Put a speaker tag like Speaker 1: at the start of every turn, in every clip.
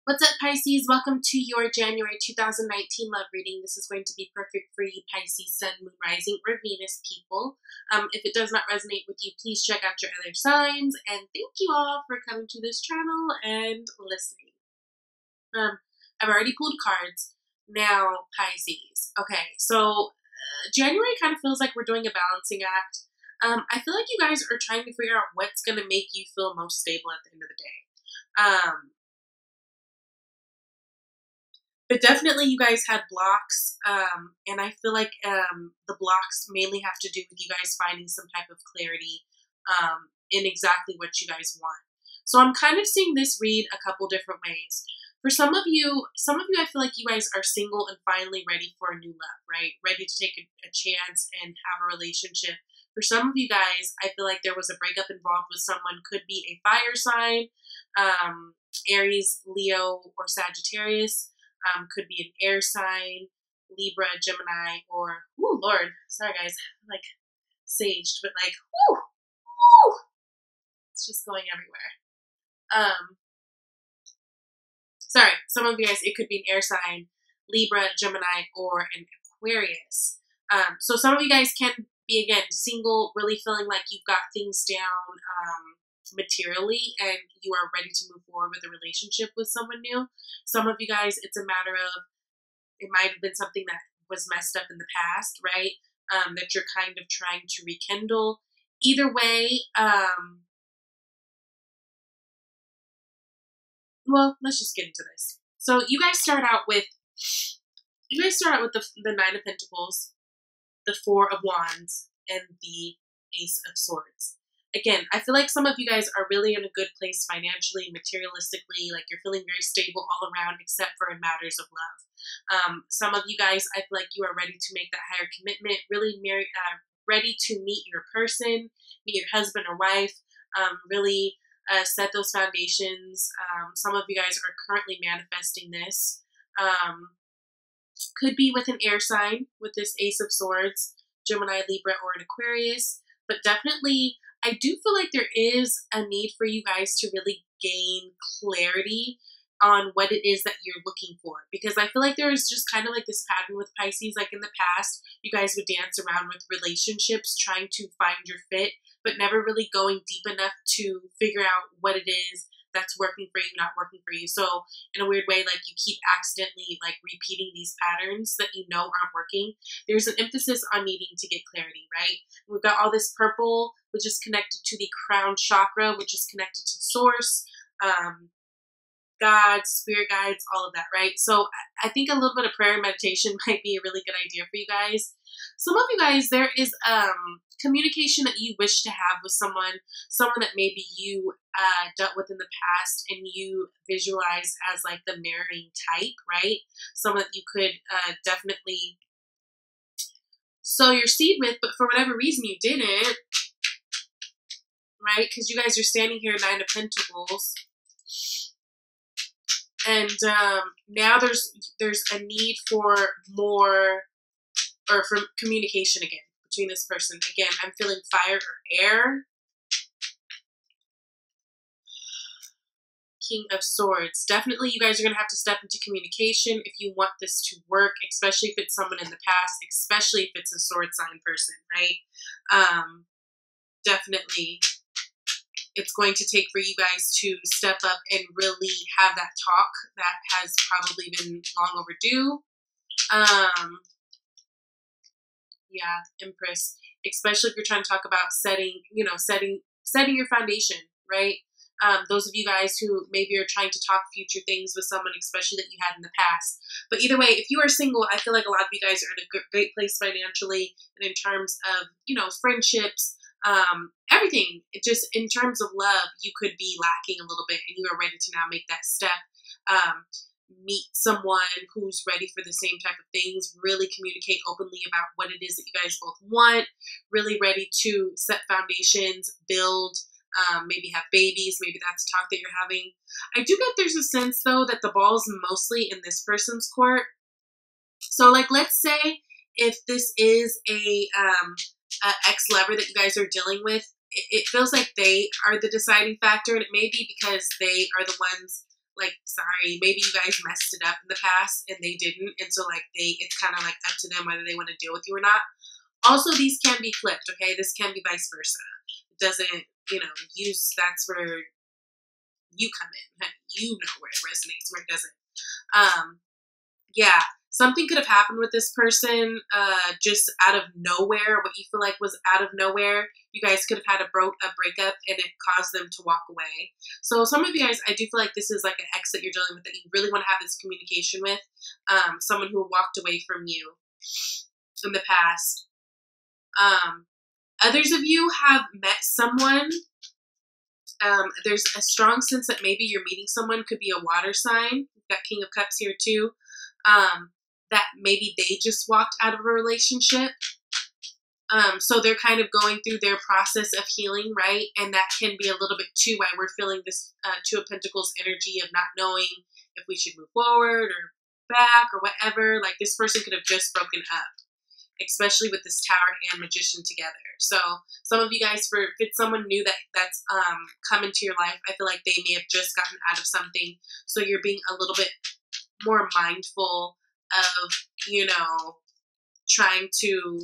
Speaker 1: What's up, Pisces? Welcome to your January 2019 love reading. This is going to be perfect for you, Pisces, Sun, Moon, Rising, or Venus people. If it does not resonate with you, please check out your other signs. And thank you all for coming to this channel and listening. I've already pulled cards. Now, Pisces. Okay, so January kind of feels like we're doing a balancing act. I feel like you guys are trying to figure out what's going to make you feel most stable at the end of the day. But definitely you guys had blocks, and I feel like the blocks mainly have to do with you guys finding some type of clarity in exactly what you guys want. So I'm kind of seeing this read a couple different ways. For some of you, I feel like you guys are single and finally ready for a new love, right? Ready to take a chance and have a relationship. For some of you guys, I feel like there was a breakup involved with someone. Could be a fire sign, Aries, Leo, or Sagittarius. Could be an air sign, Libra, Gemini, or, oh Lord, sorry guys, I'm like saged, but like, whoo, it's just going everywhere. Sorry, some of you guys, it could be an air sign, Libra, Gemini, or an Aquarius. So some of you guys can be, again, single, really feeling like you've got things down, materially, and you are ready to move forward with a relationship with someone new. Some of you guys, it's a matter of, it might have been something that was messed up in the past, right? That you're kind of trying to rekindle. Either way, well, let's just get into this. So you guys start out with the Nine of Pentacles, the Four of Wands, and the Ace of Swords. Again, I feel like some of you guys are really in a good place financially, materialistically, like you're feeling very stable all around except for in matters of love. Some of you guys, I feel like you are ready to make that higher commitment, really ready to meet your person, meet your husband or wife, really set those foundations. Some of you guys are currently manifesting this. Could be with an air sign, with this Ace of Swords, Gemini, Libra, or an Aquarius, but definitely I do feel like there is a need for you guys to really gain clarity on what it is that you're looking for. Because I feel like there is just kind of like this pattern with Pisces, like in the past, you guys would dance around with relationships, trying to find your fit, but never really going deep enough to figure out what it is that's working for you, not working for you. So in a weird way, like you keep accidentally like repeating these patterns that you know aren't working. There's an emphasis on needing to get clarity, right? We've got all this purple, which is connected to the crown chakra, which is connected to source, God, spirit guides, all of that, right? So I think a little bit of prayer and meditation might be a really good idea for you guys. Some of you guys, there is communication that you wish to have with someone that maybe you dealt with in the past and you visualize as like the marrying type, right? Someone that you could definitely sow your seed with, but for whatever reason you didn't, right? Because you guys are standing here, Nine of Pentacles. And now there's a need for more, or for communication again between this person. Again, I'm feeling fire or air. King of Swords. Definitely you guys are going to have to step into communication if you want this to work, especially if it's someone in the past, especially if it's a sword sign person, right? Definitely it's going to take for you guys to step up and really have that talk that has probably been long overdue. Yeah, Empress. Especially if you're trying to talk about setting your foundation, right? Those of you guys who maybe are trying to talk future things with someone, especially that you had in the past. But either way, if you are single, I feel like a lot of you guys are in a great place financially and in terms of, friendships, everything. Just in terms of love, you could be lacking a little bit and you are ready to now make that step. Meet someone who's ready for the same type of things, really communicate openly about what it is that you guys both want, really ready to set foundations, build, maybe have babies, maybe that's a talk that you're having. I do get there's a sense though that the ball's mostly in this person's court. So like, let's say if this is a ex-lover that you guys are dealing with, it feels like they are the deciding factor, and it may be because they are the ones like, sorry, maybe you guys messed it up in the past and they didn't. And so like it's kind of like up to them whether they want to deal with you or not. Also, these can be flipped. Okay. This can be vice versa. It doesn't, that's where you come in. You know where it resonates, where it doesn't. Yeah. Something could have happened with this person, just out of nowhere. What you feel like was out of nowhere. You guys could have had a breakup, and it caused them to walk away. So some of you guys, I do feel like this is like an ex that you're dealing with that you really want to have this communication with. Someone who walked away from you in the past. Others of you have met someone. There's a strong sense that maybe you're meeting someone. Could be a water sign. We've got King of Cups here too. That maybe they just walked out of a relationship. So they're kind of going through their process of healing, right? And that can be a little bit too why we're feeling this Two of Pentacles energy of not knowing if we should move forward or back or whatever. Like this person could have just broken up, especially with this Tower and Magician together. So some of you guys, if it's someone new that's come into your life, I feel like they may have just gotten out of something. So you're being a little bit more mindful of, trying to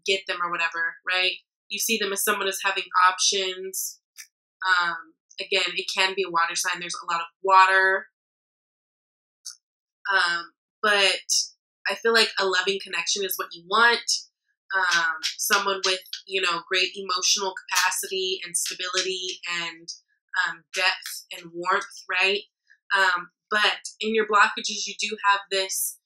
Speaker 1: get them or whatever, right? You see them as someone who's having options. Again, it can be a water sign. There's a lot of water. But I feel like a loving connection is what you want. Someone with, great emotional capacity and stability and depth and warmth, right? But in your blockages, you do have this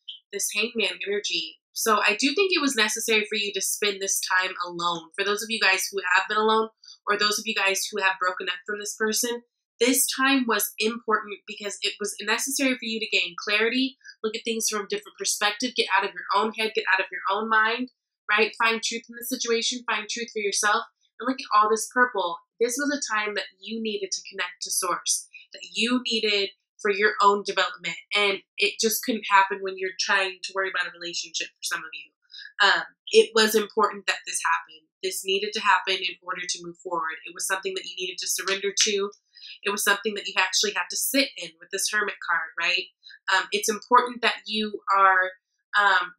Speaker 1: Hangman energy. So I do think it was necessary for you to spend this time alone. For those of you guys who have been alone, or those of you guys who have broken up from this person, this time was important because it was necessary for you to gain clarity, look at things from a different perspective, get out of your own head, get out of your own mind, right? Find truth in the situation, find truth for yourself, and look at all this purple. This was a time that you needed to connect to source, that you needed for your own development. And it just couldn't happen when you're trying to worry about a relationship for some of you. It was important that this happened. This needed to happen in order to move forward. It was something that you needed to surrender to. It was something that you actually had to sit in with this Hermit card, right? It's important that you are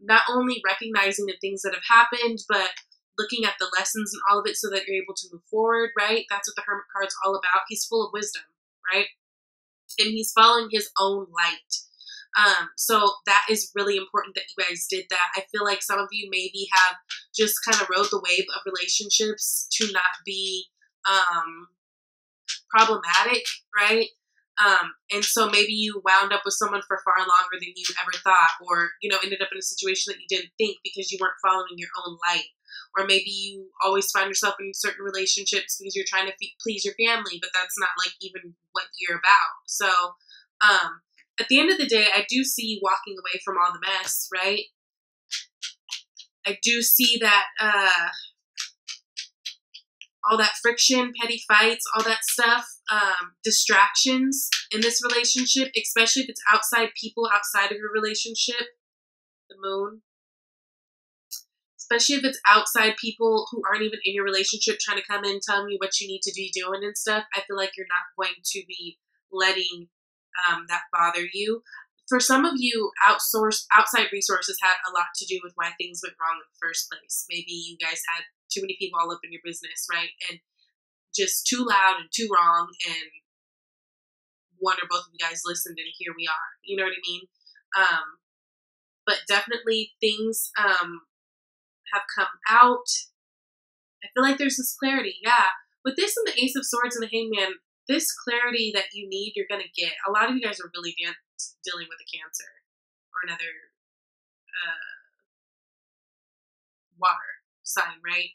Speaker 1: not only recognizing the things that have happened, but looking at the lessons and all of it so that you're able to move forward, right? That's what the Hermit card's all about. He's full of wisdom, right? And he's following his own light. So that is really important that you guys did that. I feel like some of you maybe have just kind of rode the wave of relationships to not be problematic, right? And so maybe you wound up with someone for far longer than you ever thought, or, ended up in a situation that you didn't think because you weren't following your own light. Or maybe you always find yourself in certain relationships because you're trying to please your family, but that's not like even what you're about. So, at the end of the day, I do see you walking away from all the mess, right? I do see that, all that friction, petty fights, all that stuff, distractions in this relationship, especially if it's outside people outside of your relationship, the moon. Especially if it's outside people who aren't even in your relationship trying to come in telling you what you need to be doing and stuff. I feel like you're not going to be letting that bother you. For some of you, outside resources had a lot to do with why things went wrong in the first place. Maybe you guys had too many people all up in your business, right? And just too loud and too wrong, and one or both of you guys listened, and here we are. You know what I mean? But definitely things have come out. I feel like there's this clarity. Yeah. With this and the Ace of Swords and the Hangman, this clarity that you need, you're going to get. A lot of you guys are really dealing with a Cancer or another water sign, right?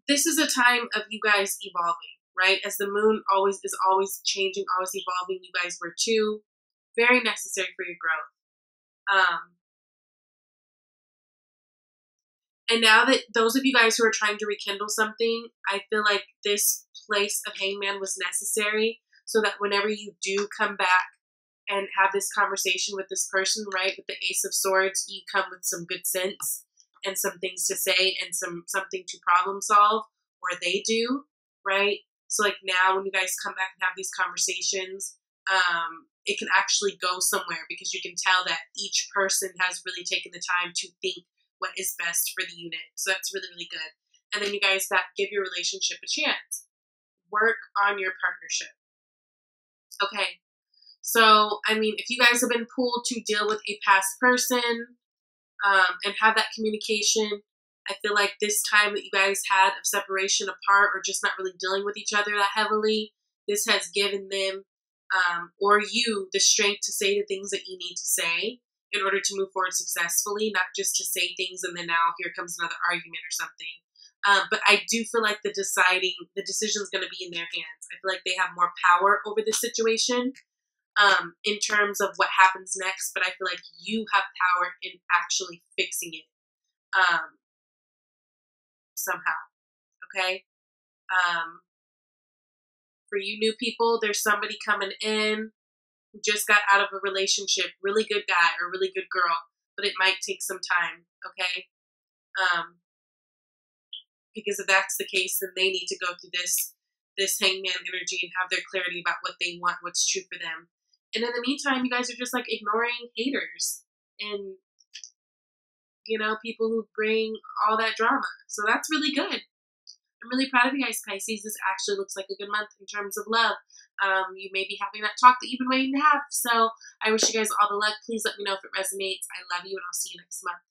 Speaker 1: This is a time of you guys evolving, right? As the moon is always changing, always evolving. You guys were too. Very necessary for your growth. And now that those of you guys who are trying to rekindle something, I feel like this place of Hangman was necessary so that whenever you do come back and have this conversation with this person, right, with the Ace of Swords, you come with some good sense and some things to say and something to problem solve, or they do, right? So like now when you guys come back and have these conversations, it can actually go somewhere because you can tell that each person has really taken the time to think what is best for the unit. So that's really, really good. And then you guys got give your relationship a chance. Work on your partnership. Okay. So, I mean, if you guys have been pulled to deal with a past person and have that communication, I feel like this time that you guys had of separation apart or just not really dealing with each other that heavily, this has given them or you the strength to say the things that you need to say in order to move forward successfully, not just to say things and then now here comes another argument or something. But I do feel like the decision is going to be in their hands. I feel like they have more power over the situation in terms of what happens next, but I feel like you have power in actually fixing it somehow, okay? For you new people, there's somebody coming in who just got out of a relationship, really good guy or really good girl, but it might take some time, okay? Because if that's the case, then they need to go through this hangman energy and have their clarity about what they want, what's true for them. And in the meantime, you guys are just like ignoring haters and, you know, people who bring all that drama. So that's really good. I'm really proud of you guys, Pisces. This actually looks like a good month in terms of love. You may be having that talk that you've been waiting to have. So I wish you guys all the luck. Please let me know if it resonates. I love you, and I'll see you next month.